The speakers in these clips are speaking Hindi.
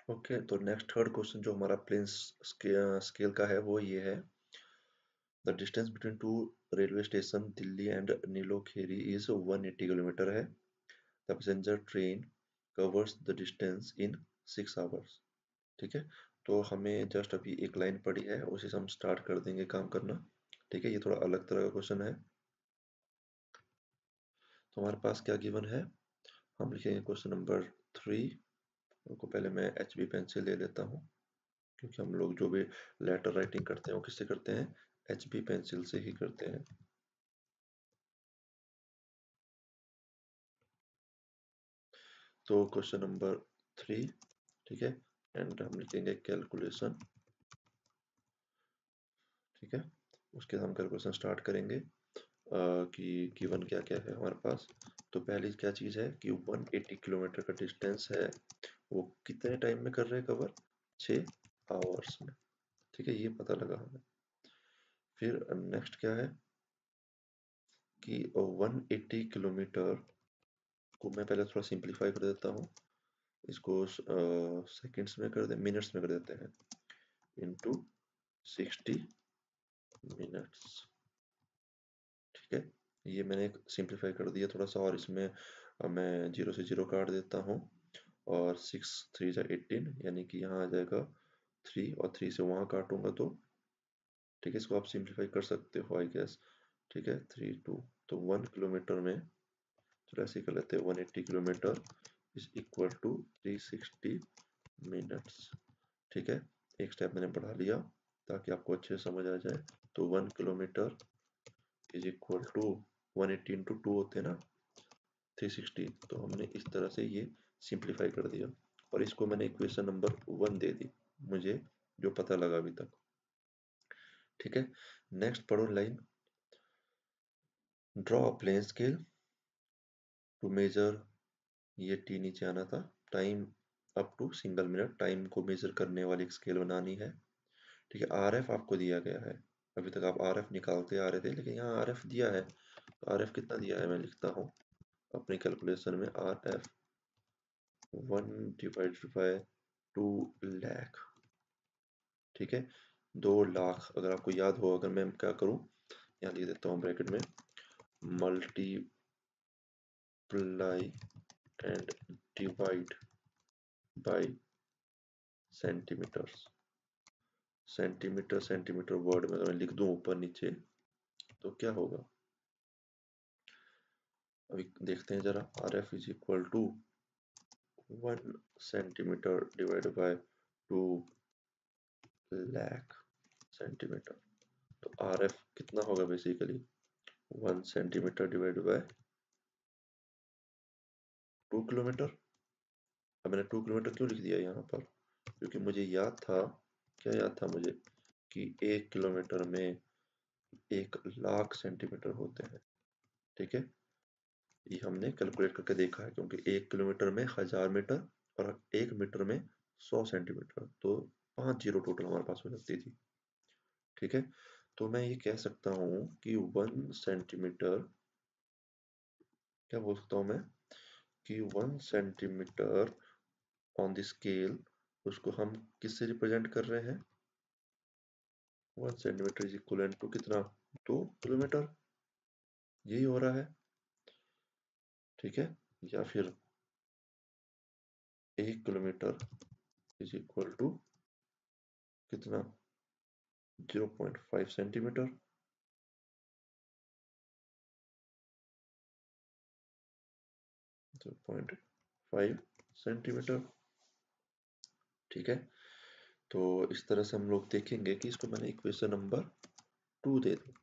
ओके, तो नेक्स्ट थर्ड क्वेश्चन जो हमारा प्लेन स्केल का है वो ये है, the distance between two railway station Delhi and Nilokheri is 180 kilometre है, the passenger train covers the distance in 6 hours. ठीक है, तो हमें जस्ट अभी एक लाइन पड़ी है, उसी से हम स्टार्ट कर देंगे काम करना। ठीक है, ये थोड़ा अलग तरह का क्वेश्चन है। तो हमारे पास क्या गिवन है, हम लिखेंगे क्वेश्चन नंबर 3। उनको पहले मैं HB पेंसिल ले लेता हूँ, क्योंकि हम लोग जो भी लेटर राइटिंग करते हैं वो किससे करते हैं, HB पेंसिल से ही करते हैं। तो क्वेश्चन नंबर 3, ठीक है, एंड हम लिखेंगे कैलकुलेशन। ठीक है, उसके बाद हम कैलकुलेशन स्टार्ट करेंगे कि गिवन क्या क्या है हमारे पास। तो पहली क्या चीज़ है कि 180 किलोमीटर का डिस्टेंस है, वो कितने टाइम में कर रहे हैं कवर, 6 आवर्स में। ठीक है, ये पता लगा हमें। फिर नेक्स्ट क्या है कि 180 किलोमीटर को मैं पहले थोड़ा सिंप्लीफाई कर देता हूँ, इसको सेकंड्स में कर दे, मिनट्स में कर देते हैं, इनटू 60 मिनट्स। ठीक है, ये मैंने एक सिंप्लीफाई कर दिया थोड़ा सा, और इसमें मैं 0 से 0 काट देता हूँ, और 6 3 जा 18, यानी कि यहाँ आ जाएगा 3, और 3 से वहाँ काटूंगा तो, ठीक है, इसको आप सिंप्लीफाई कर सकते हो आई गेस। ठीक है, 3 2, तो 1 किलोमीटर में, चलो ऐसे ही कर लेते हैं, 180 kilometre is equal to 360 minutes. ठीक है, एक स्टेप मैंने बढ़ा लिया ताकि आपको अच्छे से समझ आ जाए। तो 1 kilometre is equal to 180 into 2 होते हैं ना, 360। तो हमने इस तरह से ये सिंप्लीफाई कर दिया, और इसको मैंने इक्वेशन नंबर 1 दे दी मुझे, जो पता लगा अभी तक। ठीक है, नेक्स्ट पढ़ो line, draw a plain scale to measure, ये टी नीचे आना था, time up to single minute, time को मेजर करने वाली एक स्केल बनानी है। ठीक है, RF आपको दिया गया है, अभी तक आप RF निकालते आ रहे थे, लेकिन यहाँ RF दिया है, तो RF कितना दिया है मैं लिखता हूँ अपनी कैलकुलेशन में, RF 1 डिवाइडेड बाय 2 लाख। ठीक है, 2 लाख, अगर आपको याद हो, अगर मैं क्या करूँ, यहाँ लिख देता हूँ ब्रैकेट में, multiply and divide by centimetres. Centimetre centimetre word में अगर मैं लिख दूं ऊपर नीचे तो क्या होगा, अभी देखते हैं जरा। RF is equal to 1 centimetre divide by 2 lakh centimetre. तो RF कितना होगा basically, 1 centimetre divide by 2 kilometre. अब मैंने 2 किलोमीटर क्यों लिख दिया यहाँ पर, क्योंकि मुझे याद था, क्या याद था मुझे, कि 1 किलोमीटर में 1 लाख सेंटीमीटर होते हैं। ठीक है, ये हमने कैलकुलेट करके देखा है, क्योंकि 1 किलोमीटर में 1000 मीटर, और 1 मीटर में 100 सेंटीमीटर, तो 5 जीरो टोटल हमारे पास हो सकती थी। ठीक है, तो मैं ये कह सकता हूँ कि 1 सेंटीमीटर, क्या बोल सकता हूँ मैं, कि 1 सेंटीमीटर ऑन द स्केल, उसको हम किससे रिप्रेजेंट कर रहे हैं, 1 सेंटीमीटर इज इक्वल टू कितना, 2 किलोमीटर, यही हो रहा है। ठीक है, या फिर 1 किलोमीटर इज इक्वल टू कितना, 0.5 सेंटीमीटर। 0.5 सेंटीमीटर। ठीक है, तो इस तरह से हम लोग देखेंगे कि इसको मैंने इक्वेशन नंबर 2 दे दी।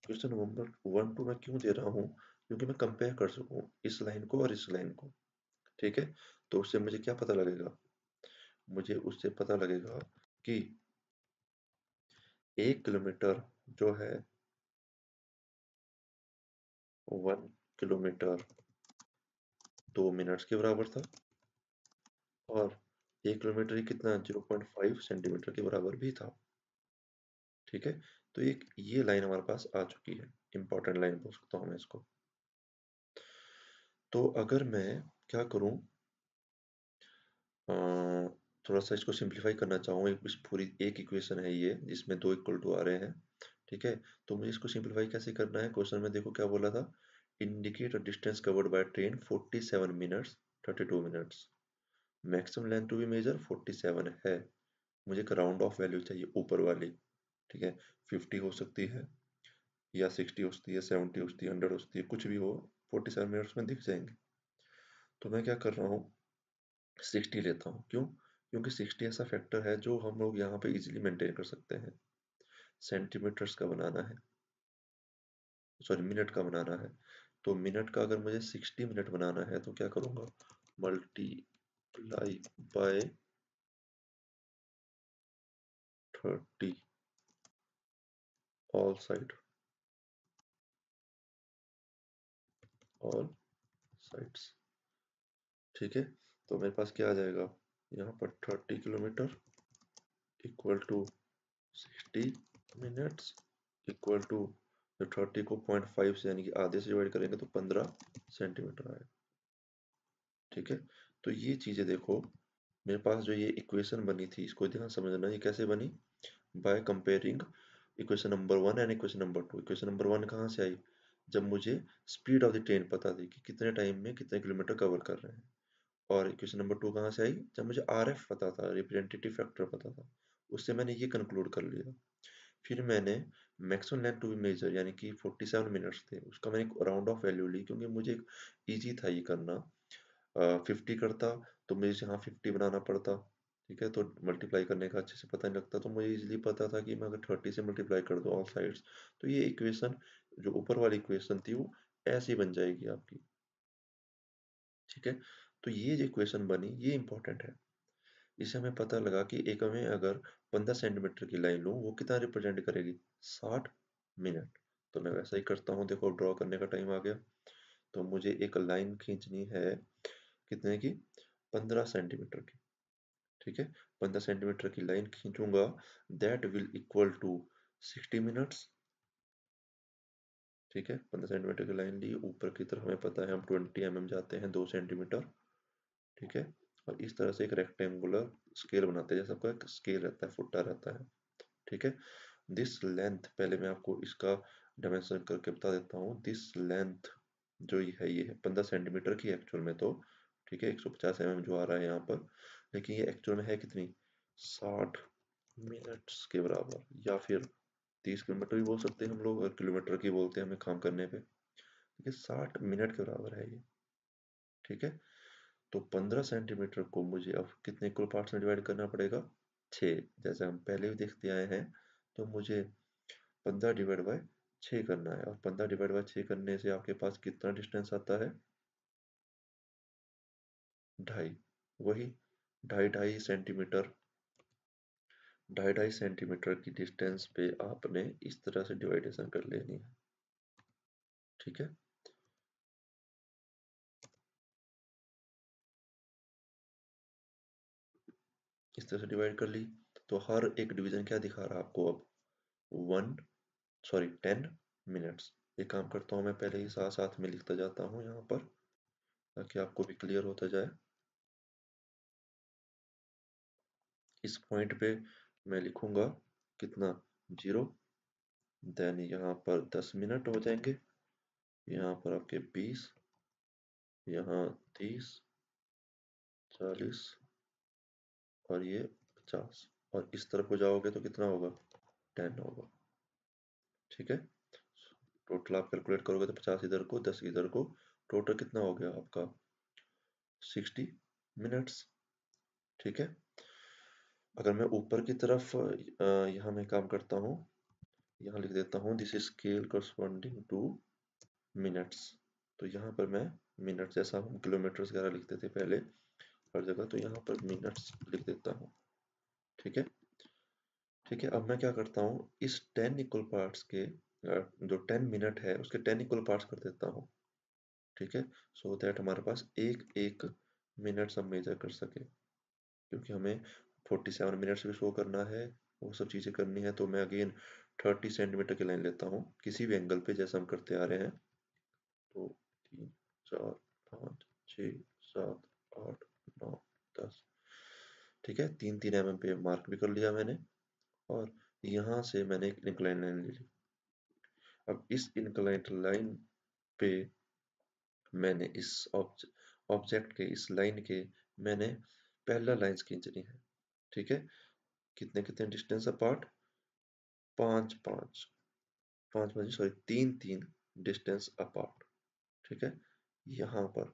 क्वेश्चन नंबर 1 2 मैं क्यों दे रहा हूँ, क्योंकि मैं कंपेयर कर सकूँ इस लाइन को और इस लाइन को। ठीक है, तो उससे मुझे क्या पता लगेगा, मुझे उससे पता लगेगा कि 1 किलोमीटर जो है, 1 किलोमीटर 2 मिनट्स के बराबर था, और 1 किलोमीटर ही कितना, 0.5 सेंटीमीटर के बराबर भी था। ठीक है, तो एक ये लाइन हमारे पास आ चुकी है, इंपॉर्टेंट लाइन बोल सकता हूँ मैं इसको। तो अगर मैं क्या करूं, थोड़ा सा इसको सिंप्लीफाई करना चाहूँगा। इस पूरी एक इक्वेशन है ये जिसमें दो इक्वल टू आ रहे हैं, ठीक है। तो मुझे इसको सिंप्लीफाई कैसे करना है, क्वेश्चन में देखो क्या बोला था, indicate a distance covered by train 47 minutes 32 minutes, maximum length to be measure 47 है, मुझे एक राउंड ऑफ वैल्यू चाहिए ऊपर वाली, ठीक है। 50 हो सकती है या 60 हो सकती है, 70 हो सकती है, 100 हो सकती है, कुछ भी हो, 47 मिनट्स में दिख जाएंगे। तो मैं क्या कर रहा हूँ, 60 लेता हूँ। क्यों? क्योंकि 60 ऐसा फैक्टर है जो हम लोग यहाँ पे इजीली मेंटेन कर सकते हैं। सेंटीमीटर्स का बनाना है, सॉरी मिनट का बनाना है, तो मिनट का अगर मुझे 60 मिनट बनाना है तो क्या करूँगा, multiply by 30 all side, all sides, ठीक है। तो मेरे पास क्या आ जाएगा, यहाँ पर 30 kilometre equal to 60 minutes equal to, जो 30 को 0.5 से यानी कि आधे से डिवाइड करेंगे तो 15 सेंटीमीटर आएगा, ठीक है। तो ये चीज़ें देखो, मेरे पास जो ये इक्वेशन बनी थी इसको ध्यान समझना, ये कैसे बनी, by comparing equation number 1 and equation number 2। Equation number 1 कहाँ से आई, जब मुझे स्पीड ऑफ द ट्रेन पता थी कि कितने टाइम में कितने किलोमीटर कवर कर रहे हैं, और इक्वेशन नंबर 2 कहाँ से आई, जब मुझे आर एफ पता था, रिप्रेजेंटेटिव फैक्टर पता था, उससे मैंने ये कंक्लूड कर लिया। फिर मैंने maximum length to be measure यानी कि 47 मिनट्स थे, उसका मैंने एक राउंड ऑफ वैल्यू ली, क्योंकि मुझे ईजी था ये करना। 50 करता तो मुझे यहाँ 50 बनाना पड़ता, ठीक है, तो मल्टीप्लाई करने का अच्छे से पता नहीं लगता, तो मुझे इजीली पता था कि मैं अगर 30 से मल्टीप्लाई कर दूँ ऑल साइड्स, तो ये इक्वेशन जो ऊपर वाली इक्वेशन थी वो ऐसी बन जाएगी आपकी, ठीक है। तो ये जो इक्वेशन बनी ये इंपॉर्टेंट है, इससे हमें पता लगा कि एक में अगर 15 सेंटीमीटर की लाइन लूँ वो कितना रिप्रेजेंट करेगी, 60 मिनट। तो मैं वैसा ही करता हूँ, देखो ड्रॉ करने का टाइम आ गया। तो मुझे एक लाइन खींचनी है कितने की, 15 सेंटीमीटर की, ठीक है। 15 सेंटीमीटर की लाइन खींचूंगा, that will equal to 60 minutes, ठीक है। 15 सेंटीमीटर की लाइन ली, ऊपर की तरफ हमें पता है हम 20 mm जाते हैं 2 सेंटीमीटर, ठीक है। और इस तरह से एक रेक्टेंगुलर स्केल बनाते हैं, जैसा आपका एक स्केल रहता है, फुट्टा रहता है, ठीक है। दिस लेंथ, पहले मैं आपको इसका डायमेंशन करके बता देता हूँ। दिस लेंथ जो ये है 15 सेंटीमीटर की एक्चुअल में, तो ठीक है 150 mm जो आ रहा है यहाँ पर, लेकिन ये एक्चुअल में है कितनी, 60 मिनट्स के बराबर, या फिर 30 किलोमीटर भी बोल सकते हैं हम लोग, अगर किलोमीटर की बोलते हैं हमें काम करने पे, ठीक है, 60 मिनट के बराबर है ये, ठीक है। तो 15 सेंटीमीटर को मुझे अब कितने इक्वल पार्ट्स में डिवाइड करना पड़ेगा, 6, जैसे हम पहले भी देखते आए हैं। तो मुझे 15 डिवाइड बाय 6 करना है, और 15 डिवाइड बाय 6 करने से आपके पास कितना डिस्टेंस आता है, 2.5, वही 2.5 सेंटीमीटर की डिस्टेंस पे आपने इस तरह से डिवाइडेशन कर लेनी है, ठीक है। इस तरह से डिवाइड कर ली, तो हर एक डिवीजन क्या दिखा रहा है आपको अब, 10 मिनट्स। एक काम करता हूँ मैं पहले ही साथ साथ में लिखता जाता हूँ यहाँ पर, ताकि आपको भी क्लियर होता जाए। इस पॉइंट पे मैं लिखूंगा कितना, 0, देन यहाँ पर 10 मिनट हो जाएंगे, यहाँ पर आपके 20, यहाँ 30, 40 और ये 50, और इस तरफ को जाओगे तो कितना होगा, 10 होगा, ठीक है। टोटल आप कैलकुलेट करोगे तो 50 इधर को 10 इधर को, टोटल कितना हो गया आपका, 60 मिनट्स, ठीक है। अगर मैं ऊपर की तरफ यहाँ मैं काम करता हूँ, यहाँ लिख देता हूँ this is scale corresponding two minutes, तो यहाँ पर मैं मिनट्स, जैसा हम किलोमीटर्स वगैरह लिखते थे पहले हर जगह, तो यहाँ पर मिनट्स लिख देता हूँ, ठीक है। ठीक है, अब मैं क्या करता हूँ, इस 10 इक्वल पार्ट्स के जो 10 मिनट है उसके 10 इक्वल पार्ट्स कर देता हूँ, ठीक है, सो दैट हमारे पास एक एक मिनट सब मेजर कर सके, क्योंकि हमें 47 मिनट्स भी शो करना है, वो सब चीज़ें करनी है। तो मैं अगेन 30 सेंटीमीटर की लाइन लेता हूँ किसी भी एंगल पे, जैसा हम करते आ रहे हैं, तो 3 4 5 6 7 8 9 10, है, 3-3 mm पे मार्क भी कर लिया मैंने, और यहाँ से मैंने एक इंक्लाइन लाइन ले ली। अब इस इंक्लाइन लाइन पे मैंने इस ऑब्जेक्ट के, इस लाइन के मैंने पैरेलल लाइंस खींचनी है। ठीक है, कितने कितने distance apart, 5-5, 5-5 sorry 3-3 distance apart. ठीक है, यहाँ पर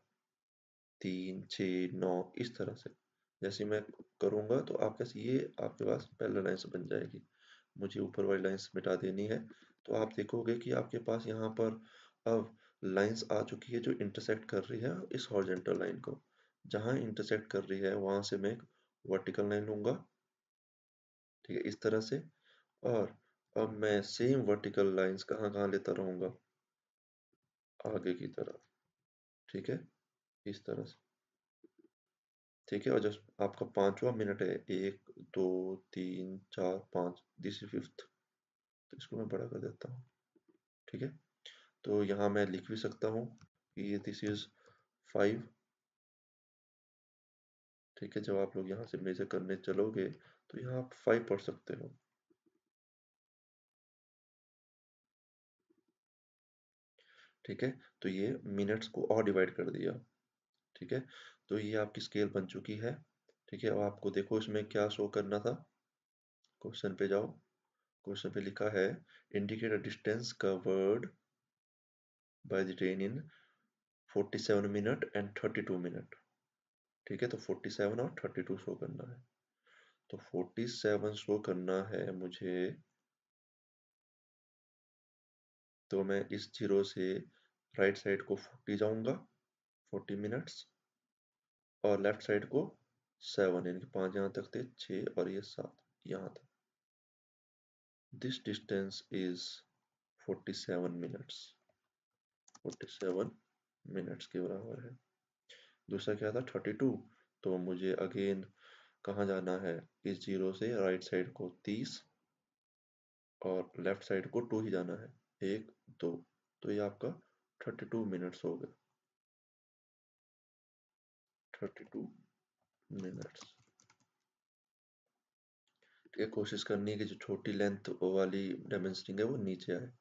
3-6-9 इस तरह से जैसे मैं करूँगा तो आपके ये आपके पास पैरेलल लाइंस बन जाएगी। मुझे ऊपर वाली लाइंस मिटा देनी है, तो आप देखोगे कि आपके पास यहाँ पर अब लाइंस आ चुकी है जो इंटरसेक्ट कर रही है इस हॉरिजॉन्टल लाइन को। जहाँ इंटरसेक्ट कर रही है वहां से मैं एक वर्टिकल लाइन लूंगा, ठीक है, इस तरह से। और अब मैं सेम वर्टिकल लाइंस कहाँ कहाँ लेता रहूंगा, आगे की तरफ। ठीक है, इस तरह से। ठीक है, और जब आपका 5वां मिनट है, 1 2 3 4 5, दिस इज 5th, तो इसको मैं बड़ा कर देता हूँ। ठीक है, तो यहाँ मैं लिख भी सकता हूँ कि ये दिस इज 5। ठीक है, जब आप लोग यहाँ से मेजर करने चलोगे तो यहाँ आप 5 पढ़ सकते हो। ठीक है, तो ये मिनट्स को और डिवाइड कर दिया। ठीक है, तो ये आपकी स्केल बन चुकी है। ठीक है, अब आपको देखो इसमें क्या शो करना था। क्वेश्चन पे जाओ, क्वेश्चन पे लिखा है indicate a distance covered by the train in 47 minute and 32 minute. ठीक है, तो 47 और 32 शो करना है। तो 47 शो करना है मुझे, तो मैं इस जीरो से राइट साइड को 40 जाऊंगा, 40 मिनट्स, और लेफ्ट साइड को 7, यानी कि 5 यहाँ तक थे, 6 और ये 7 यहाँ तक। This distance is 47 minutes, 47 minutes के बराबर है। दूसरा क्या था, 32, तो मुझे अगेन कहाँ जाना है, इस जीरो से राइट साइड को 30 और लेफ्ट साइड को 2 ही जाना है, 1 2, तो ये आपका 32 मिनट्स हो गए, 32 मिनट्स। ठीक है, कोशिश करनी है कि जो छोटी लेंथ वाली डायमेंशनिंग है वो नीचे आए।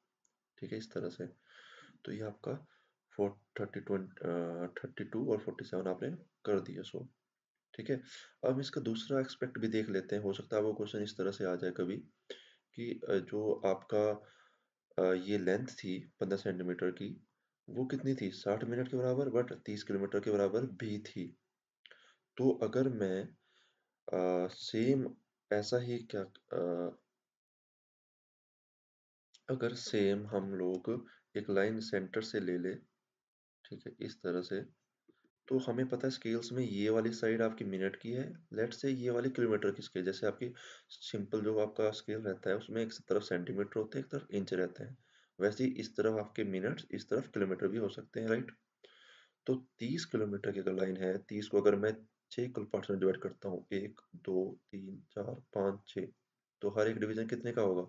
ठीक है, इस तरह से। तो ये आपका 32 और 47 आपने कर दिया सो। ठीक है, अब इसका दूसरा एक्सपेक्ट भी देख लेते हैं, हो सकता है वो क्वेश्चन इस तरह से आ जाए कभी कि जो आपका ये लेंथ थी 15 सेंटीमीटर की, वो कितनी थी, 60 मिनट के बराबर, बट 30 किलोमीटर के बराबर भी थी। तो अगर मैं सेम ऐसा ही क्या, अगर सेम हम लोग एक लाइन सेंटर से ले ले, ठीक है, इस तरह से, तो हमें पता है स्केल्स में ये वाली साइड आपकी मिनट की है, लेट से ये वाली किलोमीटर की स्केल, जैसे आपकी सिंपल जो आपका स्केल रहता है उसमें एक तरफ सेंटीमीटर होते हैं, एक तरफ इंच रहते हैं, वैसे ही इस तरफ आपके मिनट्स, इस तरफ किलोमीटर भी हो सकते हैं, राइट। तो 30 किलोमीटर की अगर लाइन है, 30 को अगर मैं 6 इक्वल पार्ट्स में डिवाइड करता हूँ, 1 2 3 4 5 6, तो हर एक डिवीजन कितने का होगा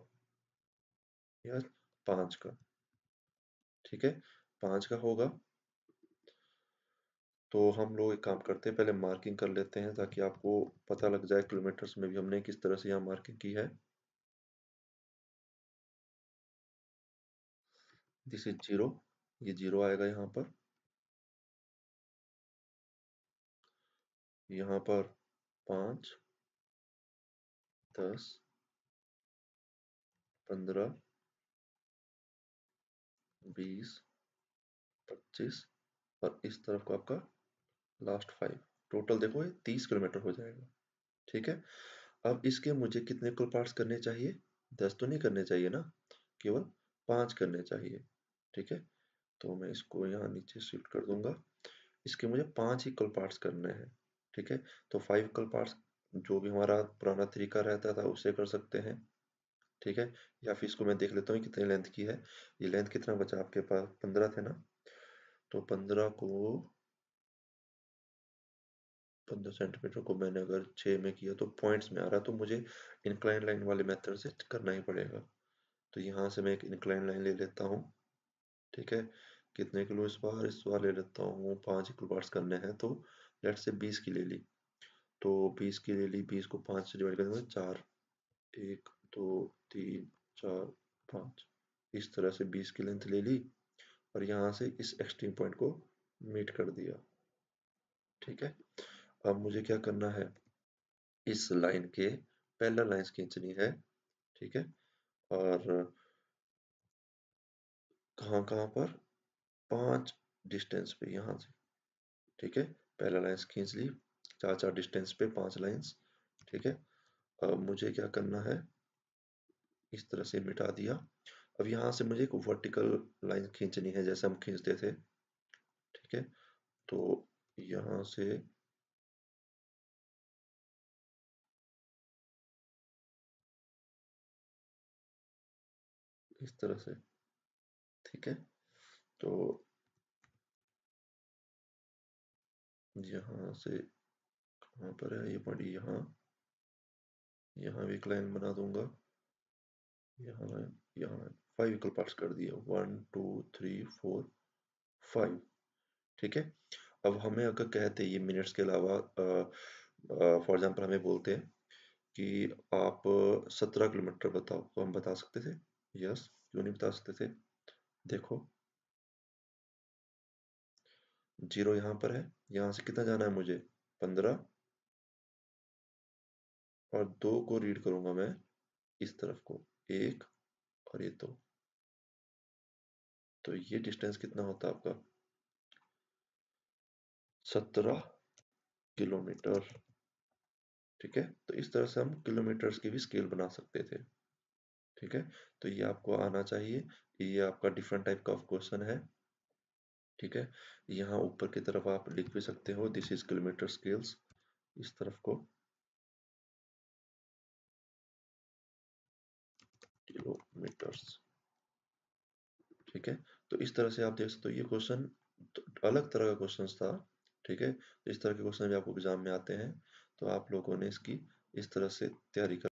यार, 5 का। ठीक है, 5 का होगा। तो हम लोग एक काम करते हैं, पहले मार्किंग कर लेते हैं ताकि आपको पता लग जाए किलोमीटर्स में भी हमने किस तरह से यहाँ मार्किंग की है। दिस इज जीरो, ये जीरो आएगा यहाँ पर, यहाँ पर 5 10 15 20 25, और इस तरफ को आपका लास्ट 5। टोटल देखो ये 30 किलोमीटर हो जाएगा। ठीक है, अब इसके मुझे कितने कुल पार्ट्स करने चाहिए, 10 तो नहीं करने चाहिए ना, केवल 5 करने चाहिए। ठीक है, तो मैं इसको यहाँ नीचे शिफ्ट कर दूंगा, इसके मुझे 5 इक्वल पार्ट्स करने हैं। ठीक है, तो 5 इक्वल पार्ट्स जो भी हमारा पुराना तरीका रहता था उससे कर सकते हैं। ठीक है, या फिर इसको मैं देख लेता हूँ कितने लेंथ की है, ये लेंथ कितना बचा आपके पास, 15 थे ना, तो 15 सेंटीमीटर को मैंने अगर 6 में किया तो पॉइंट्स में आ रहा, तो मुझे इंक्लाइन लाइन वाले मेथड से करना ही पड़ेगा। तो यहाँ से मैं एक इंक्लाइन लाइन ले लेता हूँ। ठीक है, कितने किलो, इस बार ले लेता हूँ 5 इक्वल पार्ट्स करने हैं, तो लेट से 20 की ले ली। तो 20 की ले ली, 20 को 5 से डिवाइड कर देंगे 4, 1 2 3 4 5, इस तरह से 20 की लेंथ ले ली और यहाँ से इस एक्सट्रीम पॉइंट को मीट कर दिया। ठीक है, अब मुझे क्या करना है, इस लाइन के पैरेलल लाइंस खींचनी है। ठीक है, और कहाँ कहाँ पर, 5 डिस्टेंस पे यहाँ से। ठीक है, पैरेलल लाइंस खींच ली, 4 डिस्टेंस पे 5 लाइंस। ठीक है, अब मुझे क्या करना है, इस तरह से मिटा दिया। अब यहाँ से मुझे एक वर्टिकल लाइन खींचनी है जैसे हम खींचते थे। ठीक है, तो यहाँ से इस तरह से। ठीक है, तो यहाँ से कहाँ पर है ये पॉइंट, यहाँ भी एक लाइन बना दूंगा, यहाँ 5 इक्वल पार्ट्स कर दिए, 1 2 3 4 5। ठीक है, अब हमें अगर कहते ये मिनट्स के अलावा फॉर एग्जांपल हमें बोलते हैं कि आप 17 किलोमीटर बताओ, तो हम बता सकते थे? यस, क्यों नहीं बता सकते थे? देखो, 0 यहाँ पर है, यहाँ से कितना जाना है मुझे, 15, और 2 को रीड करूंगा मैं इस तरफ को, 1 और ये 2, तो ये डिस्टेंस कितना होता है आपका, 17 किलोमीटर। ठीक है, तो इस तरह से हम किलोमीटर्स की भी स्केल बना सकते थे। ठीक है, तो ये आपको आना चाहिए, ये आपका डिफरेंट टाइप का क्वेश्चन है। ठीक है, यहाँ ऊपर की तरफ आप लिख भी सकते हो दिस इज किलोमीटर स्केल्स, इस तरफ को किलोमीटर्स। ठीक है, तो इस तरह से आप देख सकते हो, ये क्वेश्चन अलग तरह का क्वेश्चन था। ठीक है, तो इस तरह के क्वेश्चन भी आपको एग्जाम में आते हैं, तो आप लोगों ने इसकी इस तरह से तैयारी कर